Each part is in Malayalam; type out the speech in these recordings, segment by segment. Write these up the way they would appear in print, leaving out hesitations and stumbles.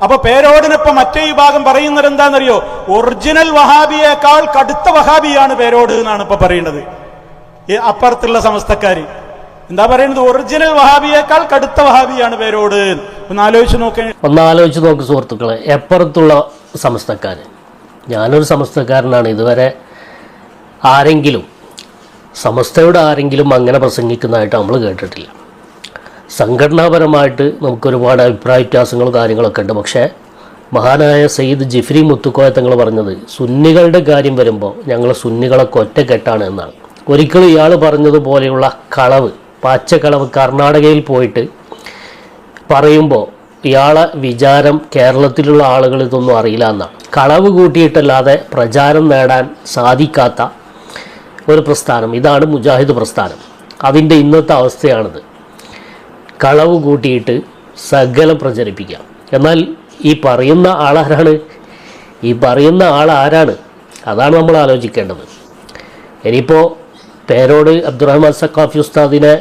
അപ്പൊ പേരോടിനിപ്പോ മറ്റേ വിഭാഗം പറയുന്നത് എന്താണെന്നറിയോ? ഒറിജിനൽ വഹാബിയേക്കാൾ കടുത്ത വഹാബിയാണ് പേരോട് എന്നാണ് ഇപ്പൊ പറയുന്നത്. അപ്പുറത്തുള്ള സമസ്തക്കാര് എന്താ പറയുന്നത്? ഒറിജിനൽ വഹാബിയേക്കാൾ കടുത്ത വഹാബിയാണ് പേരോട്. ഒന്ന് ആലോചിച്ച് നോക്ക് സുഹൃത്തുക്കളെ, എപ്പുറത്തുള്ള സമസ്തക്കാര്. ഞാനൊരു സമസ്തക്കാരനാണ്. ഇതുവരെ ആരെങ്കിലും സമസ്തയുടെ ആരെങ്കിലും അങ്ങനെ പ്രസംഗിക്കുന്നതായിട്ട് നമ്മൾ കേട്ടിട്ടില്ല. സംഘടനാപരമായിട്ട് നമുക്കൊരുപാട് അഭിപ്രായ വ്യത്യാസങ്ങളും കാര്യങ്ങളൊക്കെ ഉണ്ട്. പക്ഷേ മഹാനായ സയ്യിദ് ജിഫ്രി മുത്തുക്കോയ തങ്ങൾ പറഞ്ഞത് സുന്നികളുടെ കാര്യം വരുമ്പോൾ ഞങ്ങൾ സുന്നികളൊക്കെ ഒറ്റക്കെട്ടാണ് എന്നാണ്. ഒരിക്കലും ഇയാൾ പറഞ്ഞതുപോലെയുള്ള കളവ്, പച്ചക്കളവ് കർണാടകയിൽ പോയിട്ട് പറയുമ്പോൾ ഇയാളെ വിചാരം കേരളത്തിലുള്ള ആളുകൾ ഇതൊന്നും അറിയില്ല എന്നാണ്. കളവ് കൂട്ടിയിട്ടല്ലാതെ പ്രചാരം നേടാൻ സാധിക്കാത്ത ഒരു പ്രസ്ഥാനം ഇതാണ് മുജാഹിദ് പ്രസ്ഥാനം. അതിൻ്റെ ഇന്നത്തെ അവസ്ഥയാണിത്. കളവ് കൂട്ടിയിട്ട് സകലം പ്രചരിപ്പിക്കാം. എന്നാൽ ഈ പറയുന്ന ആളാരാണ്? ഈ പറയുന്ന ആളാരാണ്? അതാണ് നമ്മൾ ആലോചിക്കേണ്ടത്. ഇനിയിപ്പോൾ പേരോട് അബ്ദുറഹ്മാൻ സഖാഫി ഉസ്താദിനെ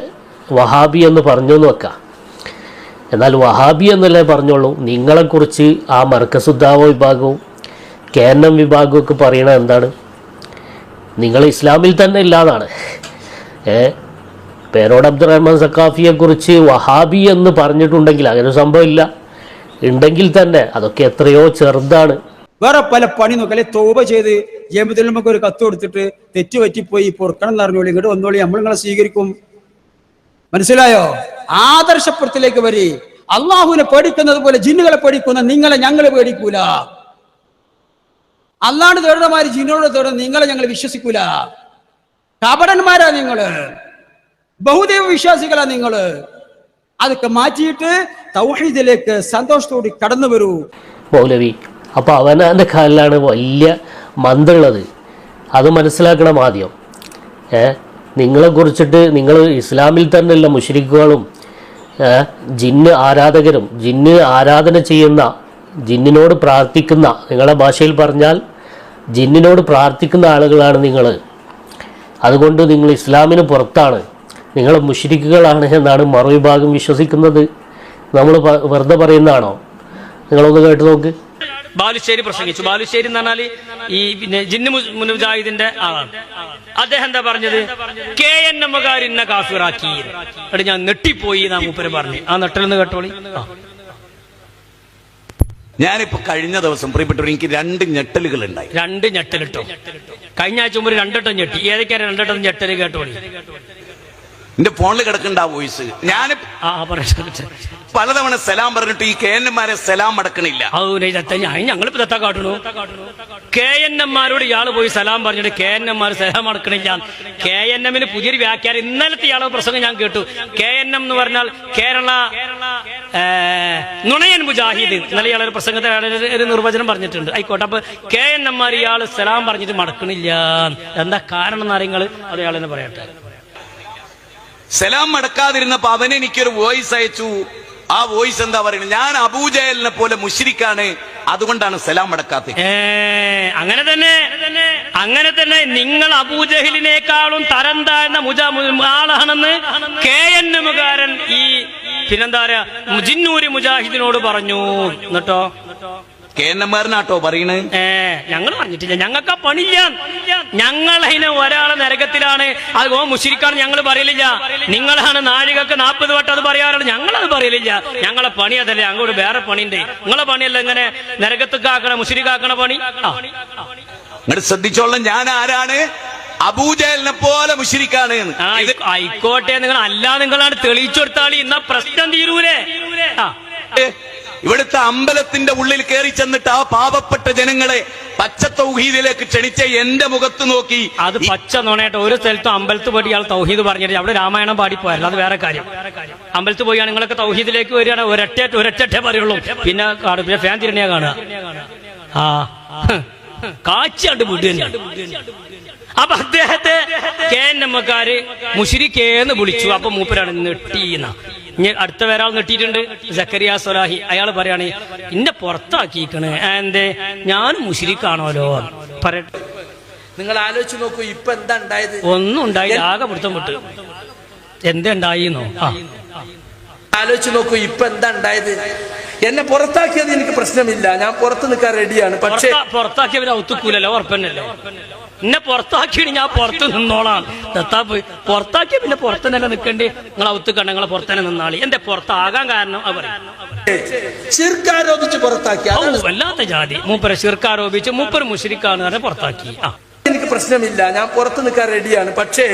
വഹാബി എന്ന് പറഞ്ഞു എന്ന് വെക്കാം. എന്നാൽ വഹാബി എന്നല്ലേ പറഞ്ഞോളൂ. നിങ്ങളെക്കുറിച്ച് ആ മർക്കസുദ്ദാവ വിഭാഗവും കേന്നം വിഭാഗവും ഒക്കെ പറയണത് എന്താണ്? നിങ്ങൾ ഇസ്ലാമിൽ തന്നെ ഇല്ലാതാണ്. പേരോട് അബ്ദുറഹ്മാൻ സഖാഫിയെക്കുറിച്ച് വഹാബി എന്ന് പറഞ്ഞിട്ടുണ്ടെങ്കിൽ അങ്ങനെ ഒരു സംഭവം ഇല്ല. ഉണ്ടെങ്കിൽ തന്നെ അതൊക്കെ എത്രയോ ചെറുതാണ്. വേറെ പല പണി നോക്കല്ലേ. തൗബ ചെയ്ത് ജമിഅത്തുൽ ഉലമക്ക് ഒരു കത്ത് കൊടുത്തിട്ട് തെറ്റുപറ്റിപ്പോയി പൊറുക്കണം എന്ന് അറിഞ്ഞോളി, ഇങ്ങോട്ട് വന്നോളി, നമ്മൾ നിങ്ങളെ സ്വീകരിക്കും. മനസ്സിലായോ? ആദർശപ്പുറത്തിലേക്ക് വരി. അള്ളാഹുവിനെ പേടിക്കുന്നത് പോലെ ജിന്നുകളെ പേടിക്കുന്ന നിങ്ങളെ ഞങ്ങൾ പേടിക്കൂല. അല്ലാണ്ട് തേടുന്നമാര് ജിന്നോട് തേടുന്ന നിങ്ങളെ ഞങ്ങൾ വിശ്വസിക്കൂല. കപടന്മാരാ നിങ്ങള്, ബഹുദൈവ വിശ്വാസികളാ നിങ്ങള്. അതൊക്കെ മാറ്റിയിട്ട് തൗഹീദിലേക്ക് സന്തോഷത്തോടെ കടന്നു വരൂ. മൗലവി അപ്പോൾ അവനാൻ്റെ കാലിലാണ് വലിയ മന്തുള്ളത്. അത് മനസ്സിലാക്കണം ആദ്യം. നിങ്ങളെ കുറിച്ചിട്ട് നിങ്ങൾ ഇസ്ലാമിൽ തന്നെയുള്ള മുശ്രിക്കുകളും ജിന്ന് ആരാധകരും ജിന്ന് ആരാധന ചെയ്യുന്ന ജിന്നിനോട് പ്രാർത്ഥിക്കുന്ന, നിങ്ങളുടെ ഭാഷയിൽ പറഞ്ഞാൽ ജിന്നിനോട് പ്രാർത്ഥിക്കുന്ന ആളുകളാണ് നിങ്ങൾ. അതുകൊണ്ട് നിങ്ങൾ ഇസ്ലാമിന് പുറത്താണ്, നിങ്ങൾ മുശ്രിക്കുകളാണ് എന്നാണ് മറുവിഭാഗം വിശ്വസിക്കുന്നത്. നമ്മൾ വെറുതെ പറയുന്നതാണോ? നിങ്ങളൊന്ന് കേട്ട് നോക്ക്. ബാലുശ്ശേരി പ്രസംഗിച്ചു. ബാലുശ്ശേരി എന്ന് പറഞ്ഞാൽ ഈ പിന്നെ ജിന്ന് മുജാഹിദിന്റെ ആളാണ്. അദ്ദേഹം എന്താ പറഞ്ഞത്? KNM കാഫിറാക്കി. അവിടെ ഞാൻ നെട്ടിപ്പോയി നാ മൂപ്പര് പറഞ്ഞു. ആ നെട്ടലെന്ന് കേട്ടോളി. ഞാനിപ്പോ കഴിഞ്ഞ ദിവസം പ്രിയപ്പെട്ടവർ എനിക്ക് 2 ഞെട്ടലുകൾ ഉണ്ടായി. 2 ഞെട്ടലിട്ടോ? കഴിഞ്ഞ ആഴ്ച മുമ്പ് 2 വട്ടം ഞെട്ടി. ഏതൊക്കെയാണ് 2 വട്ടം ഞെട്ടല് കേട്ടോളി. എന്റെ ഫോണിൽ കിടക്കണ്ട ആ വോയിസ്. ഞാൻ പലതവണ സലാം പറഞ്ഞിട്ട് ഈ KNM സലാം അടക്കണില്ല. ഞങ്ങളിപ്പോ തെറ്റാ കാട്ടണു. KNM ഇയാള് പോയി സലാം പറഞ്ഞിട്ട് KNM സലാം അടക്കണില്ല. KNM പുതിയൊരു വ്യാഖ്യാനം. ഇന്നലത്തെ ഇയാളെ പ്രസംഗം ഞാൻ കേട്ടു. KNM എന്ന് പറഞ്ഞാൽ കേരള നുണയൻ മുജാഹിദ്. ഇന്നലെ ഇയാളൊരു പ്രസംഗത്തെ ഒരു നിർവചനം പറഞ്ഞിട്ടുണ്ട്. ആയിക്കോട്ടെ. അപ്പൊ KNM ഇയാള് സലാം പറഞ്ഞിട്ട് മടക്കണില്ല. എന്താ കാരണം എന്ന് അറിയങ്ങൾ അത് ഇയാളെന്നെ പറയട്ടെ. സലാം മടക്കാതിരുന്നപ്പോ അവൻ എനിക്കൊരു വോയിസ് അയച്ചു. ആ വോയിസ് എന്താ പറയുന്നത്? ഞാൻ അബൂജഹലിനെ പോലെ മുശ്രിക്കാണ്, അതുകൊണ്ടാണ് സലാം മടക്കാത്തത്. അങ്ങനെ തന്നെ നിങ്ങൾ അബൂജഹലിനേക്കാളും തരം താഴ്ന്ന ആളാണെന്ന് KNM ഈ പിന്നെന്താ പറയാ ജിന്നൂരി മുജാഹിദിനോട് പറഞ്ഞു. എന്നിട്ടോ KNM പറയണേ? ഞങ്ങൾ പറഞ്ഞിട്ടില്ല. ഞങ്ങൾക്ക് ആ പണിയില്ല. ഞങ്ങൾ അതിന് ഒരാളെ നരകത്തിലാണ്, അത് മുശ്രിക്കാണ് ഞങ്ങൾ പറയലില്ല. നിങ്ങളാണ് നാഴികക്ക് 40 വട്ടം അത് പറയാറുണ്ട്. ഞങ്ങളത് പറയലില്ല. ഞങ്ങളെ പണി അതല്ലേ. അങ്ങോട്ട് വേറെ പണിയുണ്ട്. നിങ്ങളെ പണിയല്ല ഇങ്ങനെ നരകത്തേക്കാക്കണ മുശ്രിക്കാക്കണ പണി. ശ്രദ്ധിച്ചോളാം, ഞാൻ ആരാണ്? അബൂജഹലിനെ പോലെ മുശ്രിക്കാണ്. ആയിക്കോട്ടെ, നിങ്ങൾ അല്ല നിങ്ങളാണ് തെളിയിച്ചു കൊടുത്താളി. എന്നാ പ്രശ്നം തീരൂലേ? ഇവിടുത്തെ അമ്പലത്തിന്റെ ഉള്ളിൽ കയറി ചെന്നിട്ട് ആ പാവപ്പെട്ട ജനങ്ങളെ പച്ച തൗഹീദിലേക്ക് ക്ഷണിച്ച എന്റെ മുഖത്ത് നോക്കി. അത് പച്ച നുണയായിട്ട് ഒരു സ്ഥലത്തും അമ്പലത്തിൽ പോയി ഇയാൾ തൗഹീദ് പറഞ്ഞിട്ട് അവിടെ രാമായണം പാടിപ്പോയല്ലോ. അത് വേറെ കാര്യം. അമ്പലത്തിൽ പോയി നിങ്ങളൊക്കെ തൗഹീദിലേക്ക് വരികയാണ്. ഒരൊറ്റേ പറയുള്ളൂ. പിന്നെ ഫാൻ തിരണിയാ കാണുക. കാച്ചാണ്ട് വിടുക. അപ്പൊ അദ്ദേഹത്തെ KNM മുശ്രിക്കേന്ന് വിളിച്ചു. അപ്പൊ മൂപ്പരാണ് നെട്ടീന്ന. അടുത്ത വേറെ ആൾ നെട്ടിയിട്ടുണ്ട്, സക്കരിയ സലാഹി. അയാൾ പറയാണ് ഇന്നെ പുറത്താക്കിക്കണ്. എന്തേ? ഞാൻ മുശ്രിക്കാണോലോ പറയട്ടെ. നിങ്ങൾ ആലോചിച്ച് നോക്കൂ, ഇപ്പൊ എന്താ ഉണ്ടായത്? ഒന്നും ഉണ്ടായില്ല. ആകെ പിടുത്തം വിട്ട്. എന്താ ഉണ്ടായിന്നോ? ആലോചിച്ച് നോക്കൂ, ഇപ്പൊ എന്താ ഉണ്ടായത്? എന്നെ പുറത്താക്കിയത് എനിക്ക് പ്രശ്നമില്ല, ഞാൻ പുറത്ത് നിൽക്കാൻ റെഡിയാണ്. പക്ഷേ പുറത്താക്കിയവരെ ഒത്തുക്കൂലല്ലോ, ഉറപ്പന്നല്ലേ. എന്നെ പുറത്താക്കിയിട്ട് ഞാൻ പുറത്ത് നിന്നോളാം. ദത്താപ്പ് പുറത്താക്കിയ പിന്നെ പുറത്ത് തന്നെ നിൽക്കേണ്ടി, നിങ്ങൾ ഒത്തുക്കണ്ട, നിങ്ങളെ പുറത്ത് തന്നെ നിന്നാളി. എന്റെ പുറത്താകാൻ കാരണം അവർ ശിർക്ക് പുറത്താക്കി. വല്ലാത്ത ജാതി. മൂപ്പരെ ശിർക്ക് ആരോപിച്ച് മൂപ്പര് മുശ്രിക്കാണ് പറഞ്ഞ് പുറത്താക്കി. എനിക്ക് പ്രശ്നമില്ല, ഞാൻ പുറത്ത് നിൽക്കാൻ റെഡിയാണ്. പക്ഷേ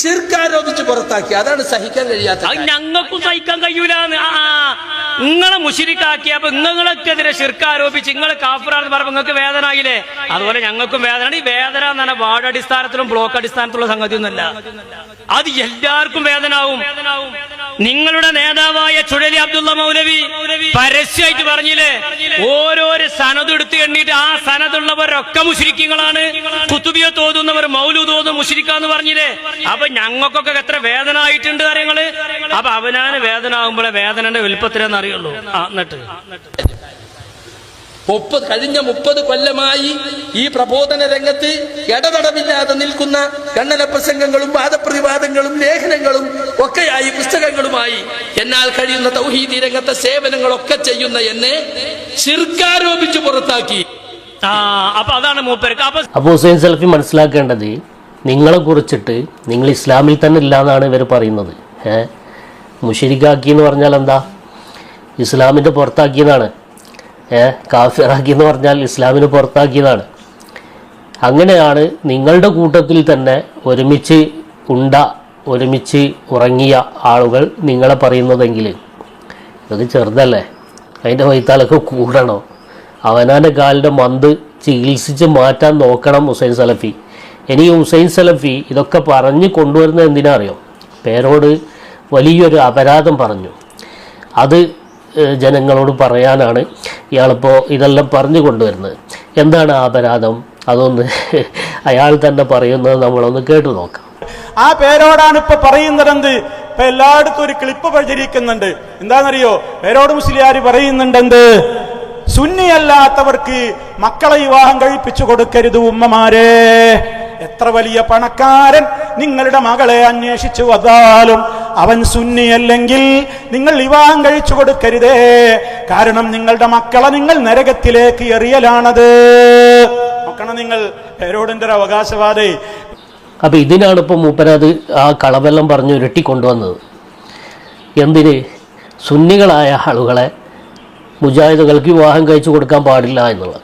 ശിർക്ക് പുറത്താക്കി, അതാണ് സഹിക്കാൻ കഴിയാത്ത. ഞങ്ങൾക്കും സഹിക്കാൻ കഴിയൂലെന്ന്. നിങ്ങളെ മുശ്രിക്കാക്കിയപ്പോ നിങ്ങൾക്കെതിരെ ശിർക്ക് ആരോപിച്ച് നിങ്ങൾ കാഫിറാണെന്ന് പറയുമ്പോൾ നിങ്ങൾക്ക് വേദന ആയില്ലേ? അതുപോലെ ഞങ്ങൾക്കും വേദന. ഈ വേദന എന്ന് പറഞ്ഞാൽ വാർഡ് അടിസ്ഥാനത്തിലും ബ്ലോക്ക് അടിസ്ഥാനത്തിലുള്ള സംഗതി ഒന്നുമല്ല, അത് എല്ലാവർക്കും വേദനാവും. നിങ്ങളുടെ നേതാവായ ചുഴലി അബ്ദുള്ള മൗലവി പരസ്യമായിട്ട് പറഞ്ഞില്ലേ, ഓരോരോ സനത് എടുത്ത് എണ്ണിട്ട് ആ സനതുള്ളവരൊക്കെ മുശ്രിക്കുകളാണ്, കുത്തുബിയ തോതുന്നവർ മൗലൂദ് തോന്നുന്ന മുശ്രിക്കാന്ന് പറഞ്ഞില്ലേ. അപ്പൊ ഞങ്ങൾക്കൊക്കെ എത്ര വേദന ആയിട്ടുണ്ട് കാര്യങ്ങള്. അപ്പൊ അവനാണ് വേദന ആകുമ്പോഴേ വേദനന്റെ വലുപ്പത്തിലെന്ന് അറിയുള്ളൂ. എന്നിട്ട് കഴിഞ്ഞ 30 കൊല്ലമായി ഈ പ്രബോധന രംഗത്ത് ഇടതടവില്ലാതെ നിൽക്കുന്ന കണ്ണന പ്രസംഗങ്ങളും വാദപ്രതിവാദങ്ങളും ലേഖനങ്ങളും ഒക്കെയായി പുസ്തകങ്ങളുമായി എന്നാൽ കഴിയുന്ന തൗഹീദി രംഗത്തെ സേവനങ്ങളൊക്കെ ചെയ്യുന്ന എന്നെ ശിർക്കാരോപിച്ച് പുറത്താക്കി. അപ്പൊ അതാണ് മൂപ്പർക്ക്. അപ്പൊ ഹുസൈൻ സലഫി മനസ്സിലാക്കേണ്ടത്, നിങ്ങളെ കുറിച്ചിട്ട് നിങ്ങൾ ഇസ്ലാമിൽ തന്നെ ഇല്ല എന്നാണ് ഇവർ പറയുന്നത്. മുശ്രിക്കാക്കി എന്ന് പറഞ്ഞാൽ എന്താ? ഇസ്ലാമിൻ്റെ പുറത്താക്കിയതാണ്. കാഫിറാക്കി എന്ന് പറഞ്ഞാൽ ഇസ്ലാമിന് പുറത്താക്കിയതാണ്. അങ്ങനെയാണ് നിങ്ങളുടെ കൂട്ടത്തിൽ തന്നെ ഒരുമിച്ച് ഒരുമിച്ച് ഉറങ്ങിയ ആളുകൾ നിങ്ങളെ പറയുന്നതെങ്കിൽ ഇതൊക്കെ ചെറുതല്ലേ? അതിൻ്റെ വൈത്താലൊക്കെ കൂടണോ? അവനാൻ്റെ കാലിൻ്റെ മന്ത് ചികിത്സിച്ച് മാറ്റാൻ നോക്കണം ഹുസൈൻ സലഫി. ഇനി ഹുസൈൻ സലഫി ഇതൊക്കെ പറഞ്ഞ് കൊണ്ടുവരുന്നത് എന്തിനാ അറിയോ? പേരോട് വലിയൊരു അപരാധം പറഞ്ഞു. അത് ജനങ്ങളോട് പറയാനാണ് ഇയാളിപ്പോൾ ഇതെല്ലാം പറഞ്ഞു കൊണ്ടുവരുന്നത്. എന്താണ് ആ അപരാധം? അതൊന്ന് അയാൾ തന്നെ പറയുന്നത് നമ്മളൊന്ന് കേട്ടു നോക്കാം. ആ പേരോടാണ് ഇപ്പൊ പറയുന്നത്. എന്ത് ഇപ്പൊ എല്ലായിടത്തും ഒരു ക്ലിപ്പ് പ്രചരിക്കുന്നുണ്ട്. എന്താണെന്നറിയോ? പേരോട് മുസ്ലിയാർ പറയുന്നുണ്ട്, എന്ത് സുന്നിയല്ലാത്തവർക്ക് മക്കളെ വിവാഹം കഴിപ്പിച്ചു കൊടുക്കരുത് ഉമ്മമാരെ. എത്ര വലിയ പണക്കാരൻ നിങ്ങളുടെ മകളെ അന്വേഷിച്ചു വന്നാലും അവൻ സുന്നിയല്ലെങ്കിൽ നിങ്ങൾ വിവാഹം കഴിച്ചു കൊടുക്കരുതേ. കാരണം നിങ്ങളുടെ മക്കളെ നിങ്ങൾ നരകത്തിലേക്ക് എറിയലാണത്. നോക്കണം നിങ്ങൾ, പേരോടിന്റെ ഒരു അവകാശവാദേ. അപ്പം ഇതിനാണ് ഇപ്പം മൂപ്പരത് ആ കളവെല്ലാം പറഞ്ഞ് ഉരുട്ടിക്കൊണ്ടുവന്നത്. എന്തിന്? സുന്നികളായ ആളുകളെ മുജാഹിദുകൾക്ക് വിവാഹം കഴിച്ചു കൊടുക്കാൻ പാടില്ല എന്നുള്ളത്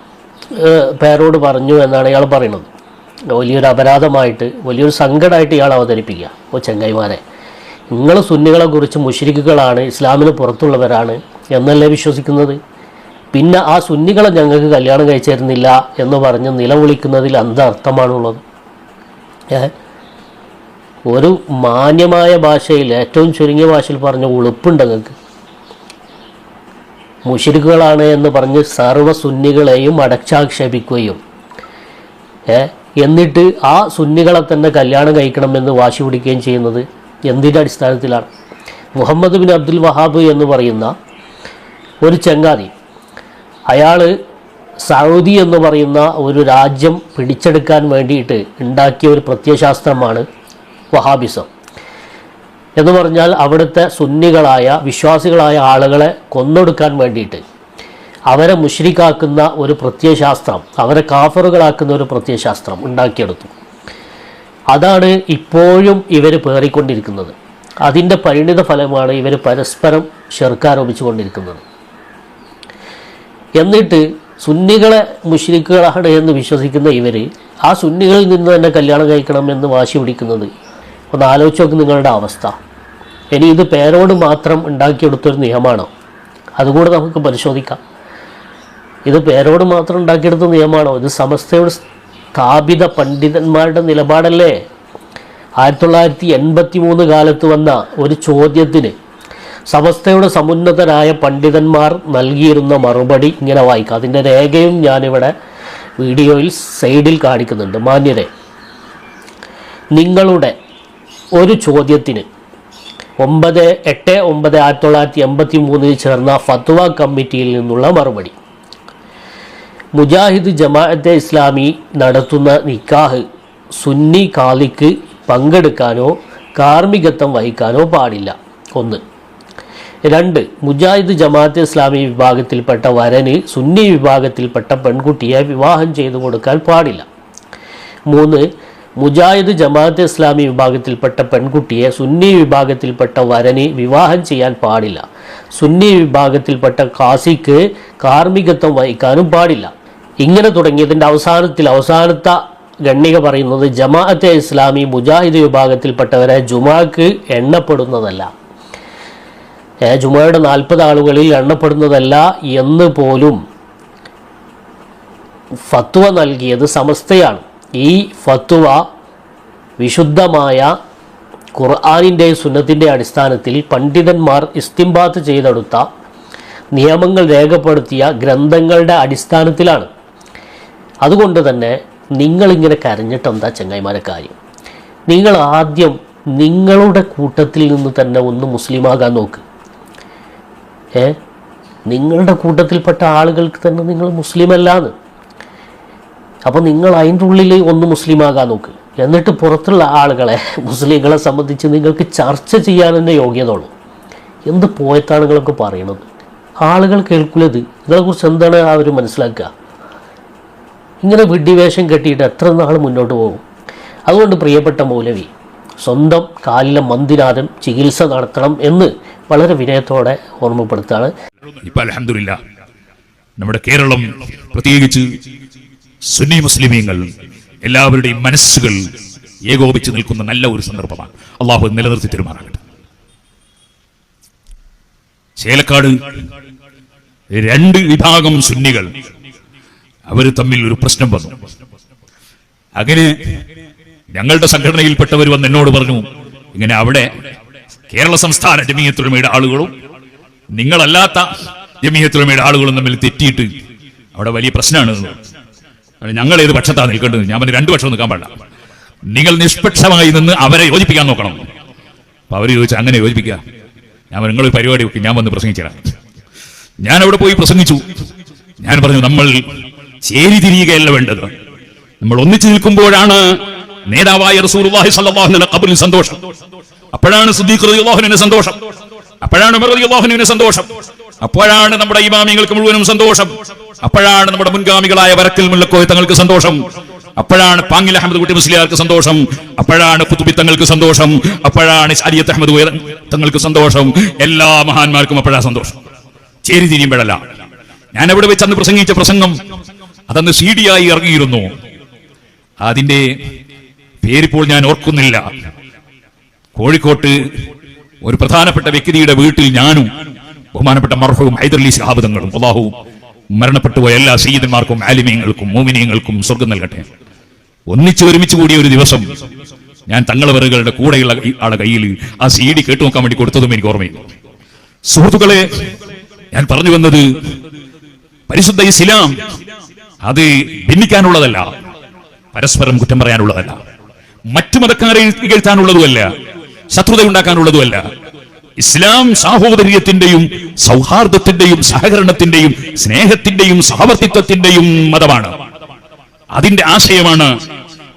പേരോട് പറഞ്ഞു എന്നാണ് ഇയാൾ പറയുന്നത്. വലിയൊരു അപരാധമായിട്ട്, വലിയൊരു സങ്കടമായിട്ട് ഇയാൾ അവതരിപ്പിക്കുക. ഓ ചങ്ങായിമാരെ, നിങ്ങൾ സുന്നികളെ കുറിച്ച് മുശ്രിക്കുകളാണ്, ഇസ്ലാമിന് പുറത്തുള്ളവരാണ് എന്നല്ലേ വിശ്വസിക്കുന്നത്? പിന്നെ ആ സുന്നികളെ ഞങ്ങൾക്ക് കല്യാണം കഴിച്ചിരുന്നില്ല എന്ന് പറഞ്ഞ് നിലവിളിക്കുന്നതിൽ എന്തർത്ഥമാണുള്ളത്? ഒരു മാന്യമായ ഭാഷയിൽ, ഏറ്റവും ചുരുങ്ങിയ ഭാഷയിൽ പറഞ്ഞ ഉളുപ്പുണ്ട് നിങ്ങൾക്ക്? മുശ്രിക്കുകളാണ് എന്ന് പറഞ്ഞ് സർവ്വ സുന്നികളെയും അടച്ചാക്ഷേപിക്കുകയും എന്നിട്ട് ആ സുന്നികളെ തന്നെ കല്യാണം കഴിക്കണമെന്ന് വാശി പിടിക്കുകയും ചെയ്യുന്നത് എന്തിൻ്റെ അടിസ്ഥാനത്തിലാണ്? മുഹമ്മദ് ബിൻ അബ്ദുൽ വഹാബ് എന്ന് പറയുന്ന ഒരു ചങ്ങാതി, അയാൾ സൗദി എന്ന് പറയുന്ന ഒരു രാജ്യം പിടിച്ചെടുക്കാൻ വേണ്ടിയിട്ട് ഉണ്ടാക്കിയ ഒരു പ്രത്യയശാസ്ത്രമാണ് വഹാബിസം എന്ന് പറഞ്ഞാൽ അവിടുത്തെ സുന്നികളായ വിശ്വാസികളായ ആളുകളെ കൊന്നൊടുക്കാൻ വേണ്ടിയിട്ട് അവരെ മുശ്രിക്കാക്കുന്ന ഒരു പ്രത്യയശാസ്ത്രം, അവരെ കാഫറുകളാക്കുന്ന ഒരു പ്രത്യയശാസ്ത്രം ഉണ്ടാക്കിയെടുത്തു. അതാണ് ഇപ്പോഴും ഇവർ പേറിക്കൊണ്ടിരിക്കുന്നത്. അതിൻ്റെ പരിണിത ഫലമാണ് ഇവർ പരസ്പരം ശിർക്ക് കൊണ്ടിരിക്കുന്നത്. എന്നിട്ട് സുന്നികളെ മുശ്രിക്കുകളാണ് എന്ന് വിശ്വസിക്കുന്ന ഇവർ ആ സുന്നികളിൽ നിന്ന് തന്നെ കല്യാണം കഴിക്കണമെന്ന് വാശി പിടിക്കുന്നത്. ഒന്ന് ആലോചിച്ച് നോക്ക് നിങ്ങളുടെ അവസ്ഥ. ഇനി ഇത് പേരോട് മാത്രം ഉണ്ടാക്കിയെടുത്തൊരു നിയമമാണോ? അതുകൂടെ നമുക്ക് പരിശോധിക്കാം. ഇത് പേരോട് മാത്രം ഉണ്ടാക്കിയെടുത്ത നിയമമാണോ? ഇത് സമസ്തയുടെ സ്ഥാപിത പണ്ഡിതന്മാരുടെ നിലപാടല്ലേ? 1983 കാലത്ത് വന്ന ഒരു ചോദ്യത്തിന് സമസ്തയുടെ സമുന്നതരായ പണ്ഡിതന്മാർ നൽകിയിരുന്ന മറുപടി ഇങ്ങനെ വായിക്കാം. അതിൻ്റെ രേഖയും ഞാനിവിടെ വീഡിയോയിൽ സൈഡിൽ കാണിക്കുന്നുണ്ട്. മാന്യരെ, നിങ്ങളുടെ ഒരു ചോദ്യത്തിന് 9/8/1983 ചേർന്ന ഫത്വ കമ്മിറ്റിയിൽ നിന്നുള്ള മറുപടി: മുജാഹിദ് ജമാഅത്തെ ഇസ്ലാമി നടത്തുന്ന നിക്കാഹ് സുന്നി കാളിക്ക് പങ്കെടുക്കാനോ കാർമ്മികത്വം വഹിക്കാനോ പാടില്ല. 1. 2, മുജാഹിദ് ജമാഅത്ത് ഇസ്ലാമി വിഭാഗത്തിൽപ്പെട്ട വരന് സുന്നി വിഭാഗത്തിൽപ്പെട്ട പെൺകുട്ടിയെ വിവാഹം ചെയ്തു കൊടുക്കാൻ പാടില്ല. 3, മുജാഹിദ് ജമാഅത്ത് ഇസ്ലാമി വിഭാഗത്തിൽപ്പെട്ട പെൺകുട്ടിയെ സുന്നി വിഭാഗത്തിൽപ്പെട്ട വരന് വിവാഹം ചെയ്യാൻ പാടില്ല. സുന്നി വിഭാഗത്തിൽപ്പെട്ട ഖാസിക്ക് കാർമ്മികത്വം വഹിക്കാനും പാടില്ല. ഇങ്ങനെ തുടങ്ങിയതിൻ്റെ അവസാനത്തെ ഗണ്ണിക പറയുന്നത് ജമാഅത്തെ ഇസ്ലാമി മുജാഹിദ് വിഭാഗത്തിൽപ്പെട്ടവരെ ജുമാക്ക് എണ്ണപ്പെടുന്നതല്ല, ജുമയുടെ 40 ആളുകളിൽ എണ്ണപ്പെടുന്നതല്ല എന്ന് പോലും ഫത്വ നൽകിയത് സമസ്തയാണ്. ഈ ഫത്വ വിശുദ്ധമായ ഖുർആനിൻ്റെ സുന്നത്തിൻ്റെ അടിസ്ഥാനത്തിൽ പണ്ഡിതന്മാർ ഇസ്തിംബാത്ത് ചെയ്തെടുത്ത നിയമങ്ങൾ രേഖപ്പെടുത്തിയ ഗ്രന്ഥങ്ങളുടെ അടിസ്ഥാനത്തിലാണ്. അതുകൊണ്ട് തന്നെ നിങ്ങളിങ്ങനെ കരഞ്ഞിട്ടെന്താ ചങ്ങായിമാരെ കാര്യം? നിങ്ങൾ ആദ്യം നിങ്ങളുടെ കൂട്ടത്തിൽ നിന്ന് തന്നെ ഒന്ന് മുസ്ലിമാകാൻ നോക്ക്. നിങ്ങളുടെ കൂട്ടത്തിൽപ്പെട്ട ആളുകൾക്ക് തന്നെ നിങ്ങൾ മുസ്ലിമല്ലാന്ന്. അപ്പോൾ നിങ്ങൾ അതിൻ്റെ ഉള്ളിൽ ഒന്ന് മുസ്ലിമാകാൻ നോക്ക്. എന്നിട്ട് പുറത്തുള്ള ആളുകളെ മുസ്ലിങ്ങളെ സംബന്ധിച്ച് നിങ്ങൾക്ക് ചർച്ച ചെയ്യാൻ തന്നെ യോഗ്യത ഉള്ളൂ. എന്ത് പോയത്താണ് നിങ്ങളൊക്കെ പറയണത്? ആളുകൾ കേൾക്കുന്നത് നിങ്ങളെക്കുറിച്ച് എന്താണ് അവർ മനസ്സിലാക്കുക? ഇങ്ങനെ വിഡ്ഢിവേഷം കെട്ടിയിട്ട് എത്ര നാൾ മുന്നോട്ട് പോകും? അതുകൊണ്ട് പ്രിയപ്പെട്ട മൗലവി, സ്വന്തം കാലിലെ മന്ദിനാഥൻ ചികിത്സ നടത്തണം എന്ന് വളരെ വിനയത്തോടെ ഓർമ്മപ്പെടുത്താണ്. ഇപ്പം അൽഹംദുലില്ലാ നമ്മുടെ കേരളം, പ്രത്യേകിച്ച് സുന്നി മുസ്ലിമീങ്ങൾ എല്ലാവരുടെയും മനസ്സുകൾ ഏകോപിച്ച് നിൽക്കുന്ന നല്ല ഒരു സന്ദർഭമാണ്. അള്ളാഹു നിലനിർത്തി തരുമാറാകട്ടെ. ചേലക്കാട് 2 വിഭാഗം സുന്നികൾ അവർ തമ്മിൽ ഒരു പ്രശ്നം വന്നു. അങ്ങനെ ഞങ്ങളുടെ സംഘടനയിൽപ്പെട്ടവർ വന്ന് എന്നോട് പറഞ്ഞു, ഇങ്ങനെ അവിടെ കേരള സംസ്ഥാന ജമീയത്തുൽ ഉലമയുടെ ആളുകളും നിങ്ങളല്ലാത്ത ജമീയത്തുൽ ഉലമയുടെ ആളുകളും തമ്മിൽ തെറ്റിയിട്ട് അവിടെ വലിയ പ്രശ്നമാണ്. ഞങ്ങൾ ഏത് പക്ഷത്താണ് നിൽക്കേണ്ടത്? ഞാൻ പറഞ്ഞു 2 പക്ഷം നിൽക്കാൻ പാടില്ല, നിങ്ങൾ നിഷ്പക്ഷമായി നിന്ന് അവരെ യോജിപ്പിക്കാൻ നോക്കണം. അപ്പൊ അവർ ചോദിച്ചാൽ അങ്ങനെ യോജിപ്പിക്കുക? ഞാൻ നിങ്ങളൊരു പരിപാടി വെക്കും, ഞാൻ വന്ന് പ്രസംഗിച്ചുതരാം. ഞാൻ അവിടെ പോയി പ്രസംഗിച്ചു. ഞാൻ പറഞ്ഞു, നമ്മൾ ചേരിതിരിയുകയല്ല വേണ്ടത്, നമ്മൾ ഒന്നിച്ചു നിൽക്കുമ്പോഴാണ് നേതാവായ റസൂലുള്ളാഹി സ്വല്ലല്ലാഹു അലൈഹി വസല്ലം ഖബറിൽ സന്തോഷം, അപ്പോഴാണ് സിദ്ദീഖ് റളിയല്ലാഹു അൻഹുവിന് സന്തോഷം, അപ്പോഴാണ് ഉമർ റളിയല്ലാഹു അൻഹുവിന് സന്തോഷം, അപ്പോഴാണ് നമ്മുടെ ഇമാമിങ്ങൾക്ക് മുഴുവനും സന്തോഷം, അപ്പോഴാണ് നമ്മുടെ മുൻഗാമികളായ വരക്കൽ മുല്ലക്കോയ തങ്ങൾക്ക് സന്തോഷം, അപ്പോഴാണ് പാങ്ങിൽ അഹമ്മദ് കുട്ടി മുസ്ലിയാർക്ക് സന്തോഷം, അപ്പോഴാണ് കുത്തുബി തങ്ങൾക്ക് സന്തോഷം, അപ്പോഴാണ് ശരീഅത്ത് അഹമ്മദ് തങ്ങൾക്ക് സന്തോഷം. എല്ലാ മഹാന്മാർക്കും അപ്പോഴാണ് സന്തോഷം. ചേരി തിരിയുമ്പോഴല്ല. ഞാൻ അവിടെ വെച്ച് അന്ന് പ്രസംഗിച്ച പ്രസംഗം അതന്ന് CD ആയി ഇറങ്ങിയിരുന്നു. അതിന്റെ പേരിപ്പോൾ ഞാൻ ഓർക്കുന്നില്ല. കോഴിക്കോട്ട് ഒരു പ്രധാനപ്പെട്ട വ്യക്തിയുടെ വീട്ടിൽ ഞാനും ബഹുമാനപ്പെട്ട മർഹൂം ഹൈദരലി ശിഹാബ് തങ്ങളും, അല്ലാഹു മരണപ്പെട്ടുപോയ എല്ലാ സയ്യിദന്മാർക്കും ആലിമീങ്ങൾക്കും മോമിനീങ്ങൾക്കും സ്വർഗം നൽകട്ടെ, ഒരുമിച്ച് കൂടിയ ഒരു ദിവസം ഞാൻ തങ്ങളവറുകളുടെ കൂടെയുള്ള ആളെ കയ്യിൽ ആ CD കേട്ടു നോക്കാൻ വേണ്ടി കൊടുത്തതും എനിക്ക് ഓർമ്മയില്ല. സുഹൃത്തുക്കളെ, ഞാൻ പറഞ്ഞു വന്നത്, പരിശുദ്ധ ഇസ്ലാം അത് ഭിന്നിക്കാനുള്ളതല്ല, പരസ്പരം കുറ്റം പറയാനുള്ളതല്ല, മറ്റു മതക്കാരെ ഇകഴ്ത്താനുള്ളതുമല്ല, ശത്രുതയുണ്ടാക്കാനുള്ളതുമല്ല. ഇസ്ലാം സാഹോദര്യത്തിന്റെയും സൗഹാർദ്ദത്തിന്റെയും സഹകരണത്തിന്റെയും സ്നേഹത്തിന്റെയും സഹവർത്തിത്വത്തിന്റെയും മതമാണ്. അതിന്റെ ആശയമാണ്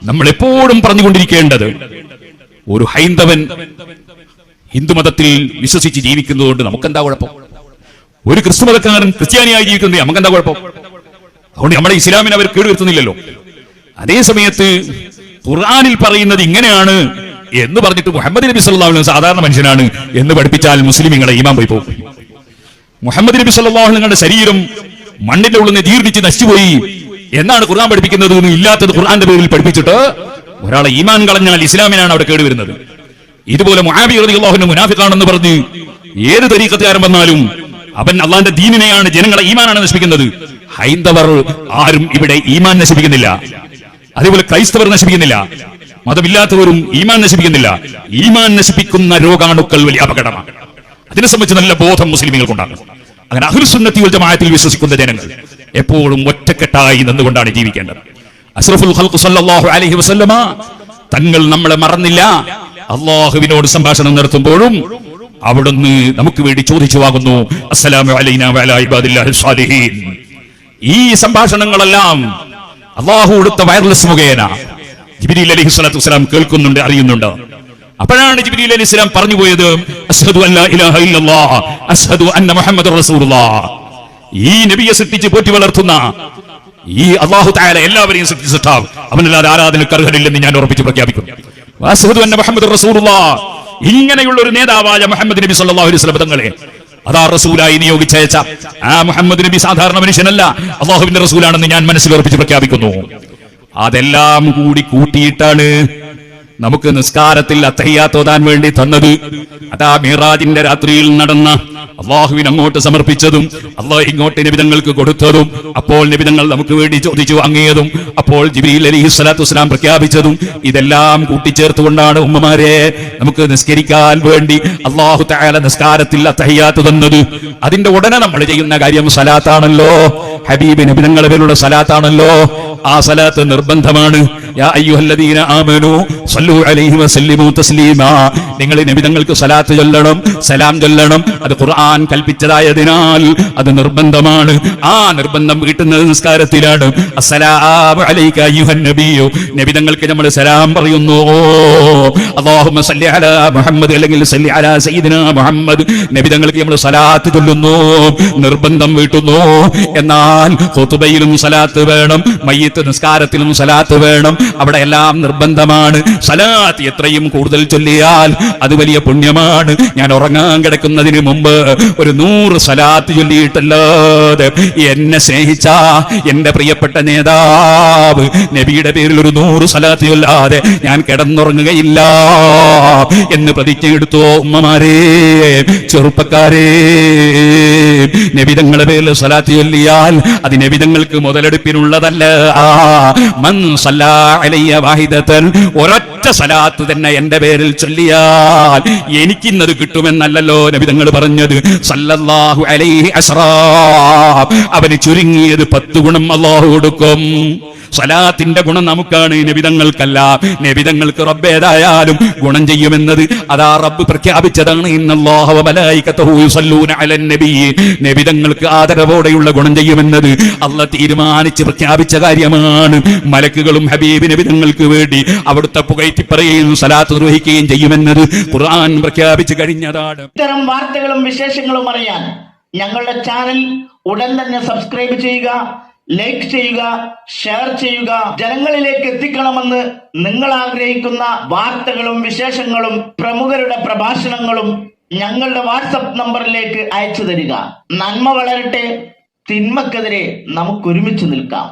നമ്മൾ എപ്പോഴും പറഞ്ഞുകൊണ്ടിരിക്കേണ്ടത്. ഒരു ഹൈന്ദവൻ ഹിന്ദുമതത്തിൽ വിശ്വസിച്ച് ജീവിക്കുന്നതുകൊണ്ട് നമുക്കെന്താ കുഴപ്പം? ഒരു ക്രിസ്തുമതക്കാരൻ ക്രിസ്ത്യാനിയായി ജീവിക്കുന്നത് നമുക്കെന്താ കുഴപ്പം? അതുകൊണ്ട് നമ്മുടെ ഇസ്ലാമിനെ അവർ കേടുവരുത്തുന്നില്ലല്ലോ. അതേ സമയത്ത് ഖുർആനിൽ പറയുന്നത് ഇങ്ങനെയാണ് എന്ന് പറഞ്ഞിട്ട് മുഹമ്മദ് നബി സല്ലല്ലാഹു അലൈഹി വസല്ലം സാധാരണ മനുഷ്യനാണ് എന്ന് പഠിപ്പിച്ചാൽ മുസ്ലിമീങ്ങളുടെ ഈമാൻ പോയി പോകും. മുഹമ്മദ് നബി സല്ലല്ലാഹു അലൈഹി വസല്ലം ശരീരം മണ്ണിന്റെ ഉള്ളിൽ നിന്ന് ജീർണിച്ച് നശിച്ചുപോയി എന്നാണ് ഖുർആൻ പഠിപ്പിക്കുന്നത്. ഇല്ലാത്തത് ഖുർആന്റെ പേരിൽ പഠിപ്പിച്ചിട്ട് ഒരാളെ ഈമാൻ കളഞ്ഞാൽ ഇസ്ലാമിനാണ് അവിടെ കേടുവരുന്നത്. ഇതുപോലെ മുആവിയ റളിയല്ലാഹു അൻഹു മുനാഫിഖാണെന്ന് പറഞ്ഞ് ഏത് തരീഖത്തുകാരൻ വന്നാലും അവൻ അള്ളാന്റെ ദീനിനെയാണ്, ജനങ്ങളെ ഈമാനാണ് നശിപ്പിക്കുന്നത്. ഹൈന്ദവർ ആരും ഇവിടെ ഈമാൻ നശിപ്പിക്കുന്നില്ല, അതേപോലെ ക്രൈസ്തവർ നശിപ്പിക്കുന്നില്ല, മതമില്ലാത്തവരും ഈമാൻ നശിപ്പിക്കുന്നില്ല. ഈമാൻ നശിപ്പിക്കുന്ന രോഗാണുക്കൾ വലിയ അപകടമാണ്. അതിനെ സംബന്ധിച്ച് നല്ല ബോധം മുസ്ലിമീങ്ങൾക്കുണ്ടാകും. അങ്ങനെ അഹ്ലുസുന്നത്തി വൽ ജമാഅത്തിൽ വിശ്വസിക്കുന്ന ജനങ്ങൾ എപ്പോഴും ഒറ്റക്കെട്ടായി നിന്നുകൊണ്ടാണ് ജീവിക്കേണ്ടത്. അഷ്റഫുൽ ഖൽഖ് സല്ലല്ലാഹു അലൈഹി വസല്ലമ തങ്ങൾ നമ്മളെ മറന്നില്ല. അല്ലാഹുവിനോട് സംഭാഷണം നടത്തുമ്പോഴും അവിടുന്ന് നമുക്ക് വേണ്ടി ചോദിച്ചു വാങ്ങുന്നു, അസ്സലാമു അലൈനാ വഅലാ ഇബാദില്ലാഹിസ് സാലിഹീൻ. ഈ സംഭാഷണങ്ങളെല്ലാം അല്ലാഹു കൊടുത്ത വയർലെസ് മുഖേന ജിബ്രീൽ അലൈഹിസ്സലാത്തു വസ്സലാം കേൾക്കുന്നുണ്ട്, അറിയുന്നുണ്ട്. അപ്പോഴാണ് ജിബ്രീൽ അലൈഹിസ്സലാം പറഞ്ഞു പോയത് അശ്ഹദു അല്ലാ ഇലാഹ ഇല്ലല്ലാഹ് അശ്ഹദു അന്ന മുഹമ്മദുർ റസൂലുള്ളാഹ്. ഈ നബിയെ സൃഷ്ടിച്ച് പോറ്റി വളർത്തുന്ന ഈ അല്ലാഹു തആല എല്ലാവരെയും സൃഷ്ടിച്ചിട്ടാവും, അവനല്ലാതെ ആരാധനയ്ക്ക് അർഹരില്ലെന്ന് ഞാൻ ഉറപ്പിച്ച് പ്രഖ്യാപിക്കുന്നു. അശ്ഹദു അന്ന മുഹമ്മദുർ റസൂലുള്ളാഹ്. ഇങ്ങനെയുള്ള ഒരു നേതാവായ മുഹമ്മദ് നബി സല്ലല്ലാഹു അലൈഹി വസല്ലം തങ്ങളെ അതാ റസൂലായി നിയോഗിച്ചയച്ച ആ മുഹമ്മദ് നബി സാധാരണ മനുഷ്യനല്ല, അല്ലാഹുവിന്റെ റസൂലാണെന്ന് ഞാൻ മനസ്സിൽ ഉറപ്പിച്ച് പ്രഖ്യാപിക്കുന്നു. അതെല്ലാം കൂടി കൂട്ടിയിട്ടാണ് നമുക്ക് നിസ്കാരത്തിൽ അത്തഹിയ്യാത്ത് ഓതാൻ വേണ്ടി തന്നത്. അതാ മിറാജിന്റെ രാത്രിയിൽ നടന്ന അള്ളാഹുവിന് അങ്ങോട്ട് സമർപ്പിച്ചതും അള്ളാഹു ഇങ്ങോട്ട് നബിതങ്ങൾക്ക് കൊടുത്തതും, അപ്പോൾ നബിതങ്ങൾ നമുക്ക് വേണ്ടി ചോദിച്ചു വാങ്ങിയതും, അപ്പോൾ ജിബ്രീൽ അലൈഹിസ്സലാത്തു വസ്സലാം പ്രഖ്യാപിച്ചതും, ഇതെല്ലാം കൂട്ടിച്ചേർത്തുകൊണ്ടാണ് ഉമ്മമാരെ നമുക്ക് നിസ്കരിക്കാൻ വേണ്ടി അള്ളാഹു തആല നിസ്കാരത്തിൽ അത്തഹിയ്യാത്ത് തന്നത്. അതിന്റെ ഉടനെ നമ്മൾ ചെയ്യുന്ന കാര്യം സലാത്താണല്ലോ, ഹബീബ് നബിതങ്ങളുടെ പേരുള്ള സലാത്താണല്ലോ. ആ സലാത്ത് നിർബന്ധമാണ്. യാ അയ്യുഹല്ലദീന ആമനൂ സല്ലു അലൈഹി വസല്ലിമു തസ്ലീമാ. നിങ്ങൾ നബിതങ്ങൾക്ക് സലാത്ത് ചൊല്ലണം, സലാം ചൊല്ലണം. അത് ഖുർആൻ കൽപ്പിച്ചതായതിനാൽ അത് നിർബന്ധമാണ്. ആ നിർബന്ധം വീട്ടുന്നത് നിസ്കാരത്തിലാണ്. അസ്സലാമു അലൈക അയ്യുഹൻ നബിയു. നബിതങ്ങൾക്ക് നമ്മൾ സലാം പറയുന്നു. അല്ലാഹുമ്മ സല്ലി അലാ മുഹമ്മദ് അല്ലെങ്കിൽ സല്ലി അലാ സയ്യിദിനാ മുഹമ്മദ്. നബിതങ്ങൾക്ക് നമ്മൾ സലാത്ത് ചൊല്ലുന്നു, നിർബന്ധം വീട്ടുന്നു. എന്നാൽ ഖുതുബയിലും സലാത്ത് വേണം, മയ്യിത്ത് നിസ്കാരത്തിലും സലാത്ത് വേണം. അവിടെ എല്ലാം നിർബന്ധമാണ്. സലാത്ത് എത്രയും കൂടുതൽ ചൊല്ലിയാൽ അത് വലിയ പുണ്യമാണ്. ഞാൻ ഉറങ്ങാൻ കിടക്കുന്നതിന് മുമ്പ് ഒരു 100 സലാത്ത് ചൊല്ലിയിട്ടല്ലാതെ എന്നെ സ്നേഹിച്ച എന്റെ പ്രിയപ്പെട്ട നേതാവ് നബിയുടെ പേരിൽ ഒരു 100 സലാത്ത് ചൊല്ലാതെ ഞാൻ കിടന്നുറങ്ങുകയില്ല എന്ന് പ്രതിജ്ഞ എടുത്തോ ഉമ്മമാരെ, ചെറുപ്പക്കാരെ. നബിതങ്ങളുടെ പേരിൽ സലാത്ത് ചൊല്ലിയാൽ അത് നബിതങ്ങൾക്ക് മുതലെടുപ്പിനുള്ളതല്ല. മൻ സല്ലാ അലയ്യ വാഹിദതൻ, ഒരൊറ്റ സലാത്ത് തന്നെ എന്റെ പേരിൽ ചൊല്ലിയാൽ എനിക്കിന്നത് കിട്ടുമെന്നല്ലല്ലോ നബിതങ്ങൾ പറഞ്ഞത്. സല്ലല്ലാഹു അലൈഹി അസ്റാ, അവന് ചുരുങ്ങിയത് 10 ഗുണം അല്ലാഹു കൊടുക്കും. സലാത്തിന്റെ ഗുണം നമുക്കാണ്, നബിതങ്ങൾക്കല്ല. നബിതങ്ങൾക്ക് റബ്ബ് ഏതായാലും ഗുണം ചെയ്യുമെന്നത് അതാ റബ്ബ് പ്രഖ്യാപിച്ചതാണ്. ഇന്നല്ലാഹു വ മലായികതുഹു യുസല്ലൂന അലൻ നബി. നബിതങ്ങൾക്ക് ആദരവോടെയുള്ള ഗുണം ചെയ്യുമെന്നത് അല്ലാഹ് തീരുമാനിച്ച് പ്രഖ്യാപിച്ച കാര്യമാണ്. മലക്കുകളും ഹബീബ് നബിതങ്ങൾക്ക് വേണ്ടി അവിടുത്തെ പുകഴ്ത്തി പറയുകയും സലാത്ത് നിർവഹിക്കുകയും ചെയ്യുമെന്നത് ഖുർആൻ പ്രഖ്യാപിച്ചു കഴിഞ്ഞതാണ്. ഇത്തരം വാർത്തകളും വിശേഷങ്ങളും അറിയാൻ ഞങ്ങളുടെ ചാനൽ ഉടൻ തന്നെ സബ്സ്ക്രൈബ് ചെയ്യുക, ലൈക്ക് ചെയ്യുക, ഷെയർ ചെയ്യുക. ജനങ്ങളിലേക്ക് എത്തിക്കണമെന്ന് നിങ്ങൾ ആഗ്രഹിക്കുന്ന വാർത്തകളും വിശേഷങ്ങളും പ്രമുഖരുടെ പ്രഭാഷണങ്ങളും ഞങ്ങളുടെ വാട്സപ്പ് നമ്പറിലേക്ക് അയച്ചു തരിക. നന്മ വളരട്ടെ, തിന്മക്കെതിരെ നമുക്ക് ഒരുമിച്ച് നിൽക്കാം.